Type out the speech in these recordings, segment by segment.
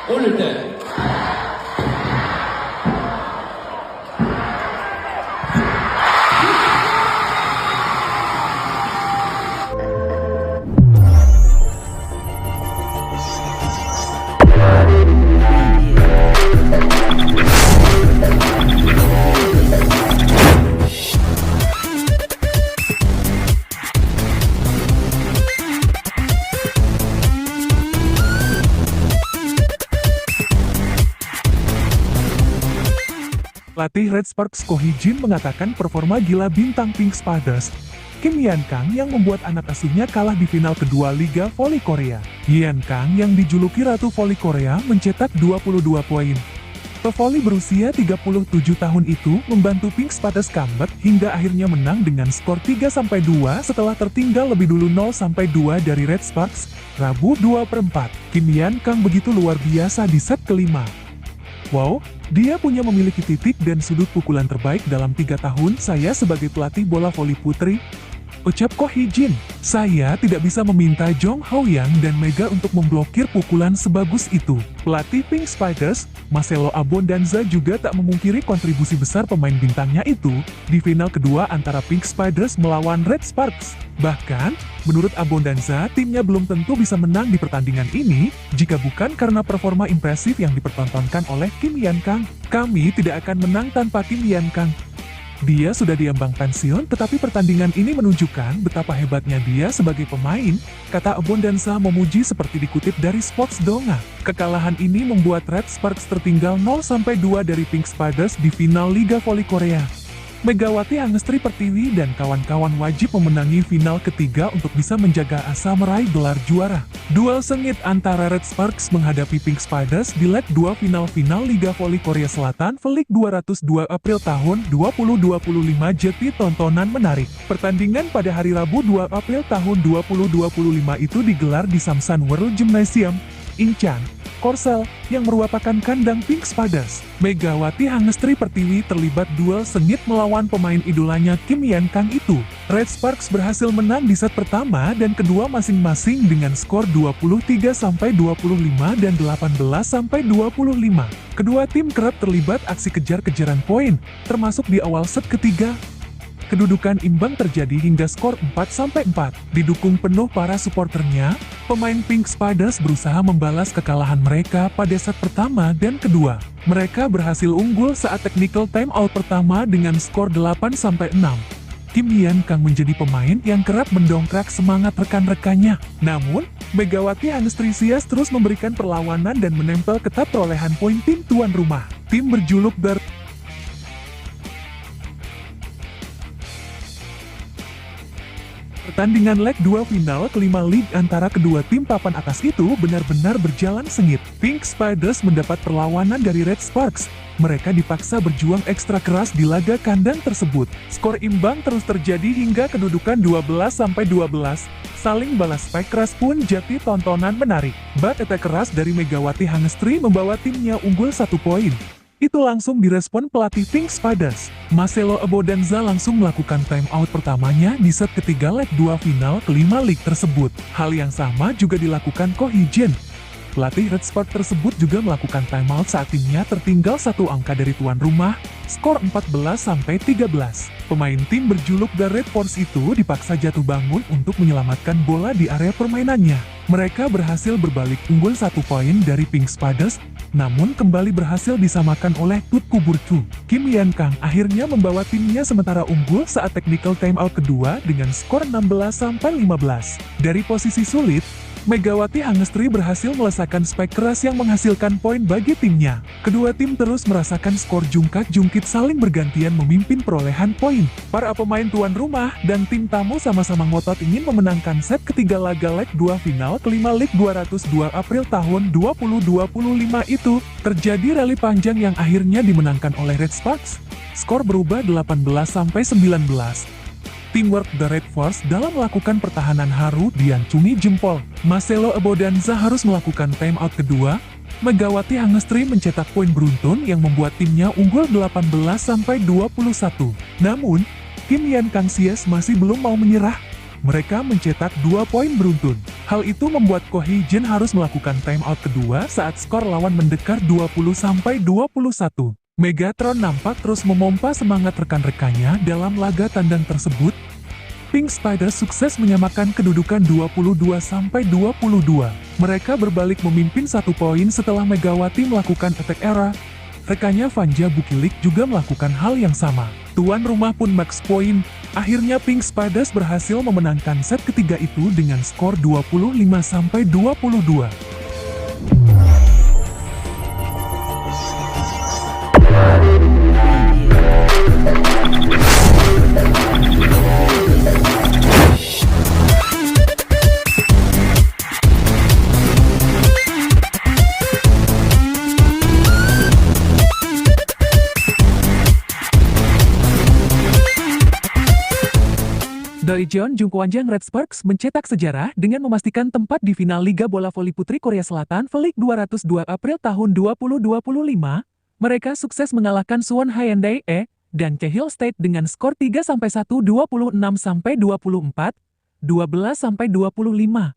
올릴 때 Pelatih Red Sparks Ko Hee-jin mengatakan performa gila bintang Pink Spiders, Kim Yan Kang yang membuat anak asuhnya kalah di final kedua Liga Voli Korea. Yan Kang yang dijuluki Ratu Voli Korea mencetak 22 poin. Pevoli berusia 37 tahun itu membantu Pink Spiders comeback hingga akhirnya menang dengan skor 3-2 setelah tertinggal lebih dulu 0-2 dari Red Sparks, Rabu 2/4. Kim Yan Kang begitu luar biasa di set kelima. Wow, dia punya memiliki titik dan sudut pukulan terbaik dalam 3 tahun saya sebagai pelatih bola voli putri. Ucap Ko Hee-jin, saya tidak bisa meminta Jong Ho-yang dan Mega untuk memblokir pukulan sebagus itu. Pelatih Pink Spiders, Marcelo Abondanza juga tak memungkiri kontribusi besar pemain bintangnya itu di final kedua antara Pink Spiders melawan Red Sparks. Bahkan, menurut Abondanza, timnya belum tentu bisa menang di pertandingan ini jika bukan karena performa impresif yang dipertontonkan oleh Kim Yan Kang. Kami tidak akan menang tanpa Kim Yan Kang. Dia sudah diambang pensiun, tetapi pertandingan ini menunjukkan betapa hebatnya dia sebagai pemain, kata Abondanza memuji seperti dikutip dari Sports Donga. Kekalahan ini membuat Red Sparks tertinggal 0-2 dari Pink Spiders di final Liga Voli Korea. Megawati Hangestri Pertiwi dan kawan-kawan wajib memenangi final ketiga untuk bisa menjaga asa meraih gelar juara. Duel sengit antara Red Sparks menghadapi Pink Spiders di leg 2 final Liga Voli Korea Selatan VLIG 202 April tahun 2025 jadi tontonan menarik. Pertandingan pada hari Rabu 2 April tahun 2025 itu digelar di Samsan World Gymnasium, Incheon, Korsel, yang merupakan kandang Pink Spiders. Megawati Hangestri Pertiwi terlibat duel sengit melawan pemain idolanya Kim Yan Kang itu. Red Sparks berhasil menang di set pertama dan kedua masing-masing dengan skor 23-25 dan 18-25. Kedua tim kerap terlibat aksi kejar-kejaran poin, termasuk di awal set ketiga. Kedudukan imbang terjadi hingga skor 4-4. Didukung penuh para supporternya, pemain Pink Spiders berusaha membalas kekalahan mereka pada set pertama dan kedua. Mereka berhasil unggul saat technical timeout pertama dengan skor 8-6. Kim Yan Kang menjadi pemain yang kerap mendongkrak semangat rekan-rekannya. Namun, Megawati Hangestri terus memberikan perlawanan dan menempel ketat perolehan poin tim tuan rumah. Tim berjuluk Pertandingan leg 2 final kelima league antara kedua tim papan atas itu benar-benar berjalan sengit. Pink Spiders mendapat perlawanan dari Red Sparks. Mereka dipaksa berjuang ekstra keras di laga kandang tersebut. Skor imbang terus terjadi hingga kedudukan 12-12. Saling balas spike keras pun jadi tontonan menarik. Bat attack keras dari Megawati Hangestri membawa timnya unggul 1 poin. Itu langsung direspon pelatih Pink Spiders. Marcelo Abondanza langsung melakukan timeout pertamanya di set ketiga leg 2 final kelima league tersebut. Hal yang sama juga dilakukan Ko Hee-jin. Pelatih Red Sparks tersebut juga melakukan timeout saat timnya tertinggal 1 angka dari tuan rumah, skor 14-13. Pemain tim berjuluk The Red Force itu dipaksa jatuh bangun untuk menyelamatkan bola di area permainannya. Mereka berhasil berbalik unggul 1 poin dari Pink Spiders, namun kembali berhasil disamakan oleh Tutku Burtu. Kim Yan Kang akhirnya membawa timnya sementara unggul saat technical timeout kedua dengan skor 16-15. Dari posisi sulit, Megawati Hangestri berhasil melesakkan spike keras yang menghasilkan poin bagi timnya. Kedua tim terus merasakan skor jungkat-jungkit saling bergantian memimpin perolehan poin. Para pemain tuan rumah dan tim tamu sama-sama ngotot ingin memenangkan set ketiga laga leg 2 final kelima League 202 April tahun 2025 itu. Terjadi rally panjang yang akhirnya dimenangkan oleh Red Sparks. Skor berubah 18-19. Teamwork The Red Force dalam melakukan pertahanan haru diacungi jempol. Marcelo Abondanza harus melakukan timeout kedua. Megawati Hangestri mencetak poin beruntun yang membuat timnya unggul 18-21. Namun, Kim Yan Kang masih belum mau menyerah. mereka mencetak 2 poin beruntun. Hal itu membuat Ko Hee-jin harus melakukan timeout kedua saat skor lawan mendekar 20-21. Megatron nampak terus memompa semangat rekan-rekannya dalam laga tandang tersebut. Pink Spiders sukses menyamakan kedudukan 22-22. Mereka berbalik memimpin 1 poin setelah Megawati melakukan attack era. Rekannya Vanja Bukilik juga melakukan hal yang sama. Tuan rumah pun max point. Akhirnya Pink Spiders berhasil memenangkan set ketiga itu dengan skor 25-22. Daejeon Jungkwanjang Red Sparks mencetak sejarah dengan memastikan tempat di final Liga Bola Voli Putri Korea Selatan V-League 202 April tahun 2025. Mereka sukses mengalahkan Suwon Hyundai dan Cahill State dengan skor 3-1, 26-24, 12-25, 25-19,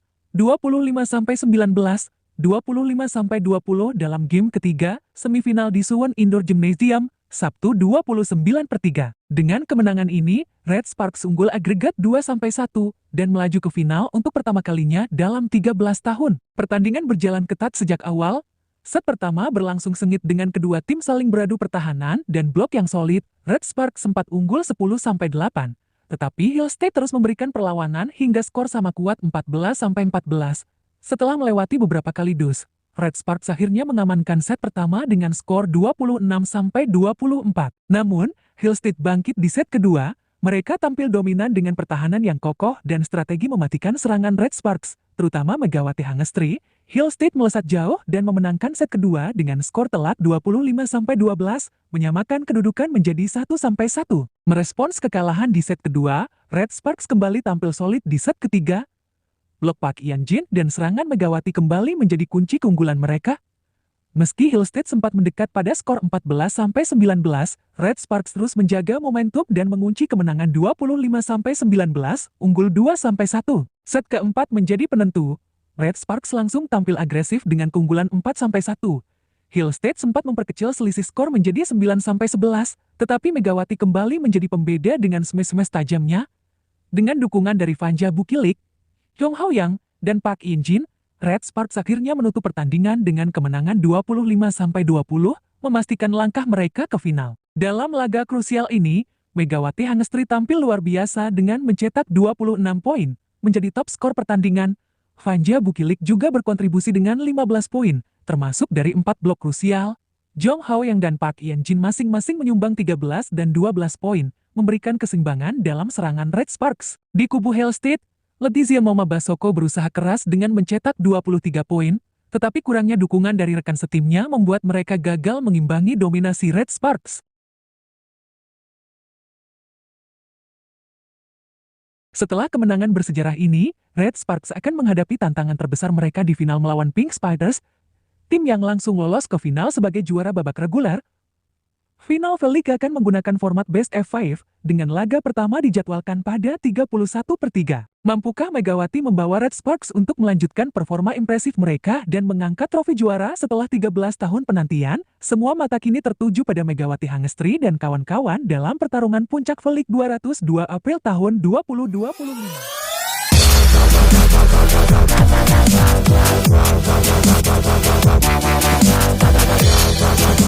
25-20 dalam game ketiga semifinal di Suwon Indoor Gymnasium, Sabtu 29/3. Dengan kemenangan ini, Red Sparks unggul agregat 2-1 dan melaju ke final untuk pertama kalinya dalam 13 tahun. Pertandingan berjalan ketat sejak awal. Set pertama berlangsung sengit dengan kedua tim saling beradu pertahanan dan blok yang solid. Red Sparks sempat unggul 10-8. Tetapi Hill State terus memberikan perlawanan hingga skor sama kuat 14-14. Setelah melewati beberapa kali dus, Red Sparks akhirnya mengamankan set pertama dengan skor 26-24. Namun, Hill State bangkit di set kedua. Mereka tampil dominan dengan pertahanan yang kokoh dan strategi mematikan serangan Red Sparks, terutama Megawati Hangestri. Hill State melesat jauh dan memenangkan set kedua dengan skor telak 25-12, menyamakan kedudukan menjadi 1-1. Merespons kekalahan di set kedua, Red Sparks kembali tampil solid di set ketiga. Blok Park Hyun-jin dan serangan Megawati kembali menjadi kunci keunggulan mereka. Meski Hill State sempat mendekat pada skor 14-19, Red Sparks terus menjaga momentum dan mengunci kemenangan 25-19, unggul 2-1. Set keempat menjadi penentu. Red Sparks langsung tampil agresif dengan keunggulan 4-1. Hill State sempat memperkecil selisih skor menjadi 9-11, tetapi Megawati kembali menjadi pembeda dengan smash-smash tajamnya. Dengan dukungan dari Vanja Bukilik, Jong Hao-yang, dan Park In-jin, Red Sparks akhirnya menutup pertandingan dengan kemenangan 25-20, memastikan langkah mereka ke final. Dalam laga krusial ini, Megawati Hangestri tampil luar biasa dengan mencetak 26 poin, menjadi top skor pertandingan. Vanja Bukilik juga berkontribusi dengan 15 poin, termasuk dari 4 blok krusial. Jong Hao-yang dan Park In-jin masing-masing menyumbang 13 dan 12 poin, memberikan keseimbangan dalam serangan Red Sparks. Di kubu Hill State, Letizia Moma Basoko berusaha keras dengan mencetak 23 poin, tetapi kurangnya dukungan dari rekan setimnya membuat mereka gagal mengimbangi dominasi Red Sparks. Setelah kemenangan bersejarah ini, Red Sparks akan menghadapi tantangan terbesar mereka di final melawan Pink Spiders, tim yang langsung lolos ke final sebagai juara babak reguler. Final V-League akan menggunakan format Best of 5, dengan laga pertama dijadwalkan pada 31/3. Mampukah Megawati membawa Red Sparks untuk melanjutkan performa impresif mereka dan mengangkat trofi juara setelah 13 tahun penantian? Semua mata kini tertuju pada Megawati Hangestri dan kawan-kawan dalam pertarungan puncak V-League 202 April tahun 2025.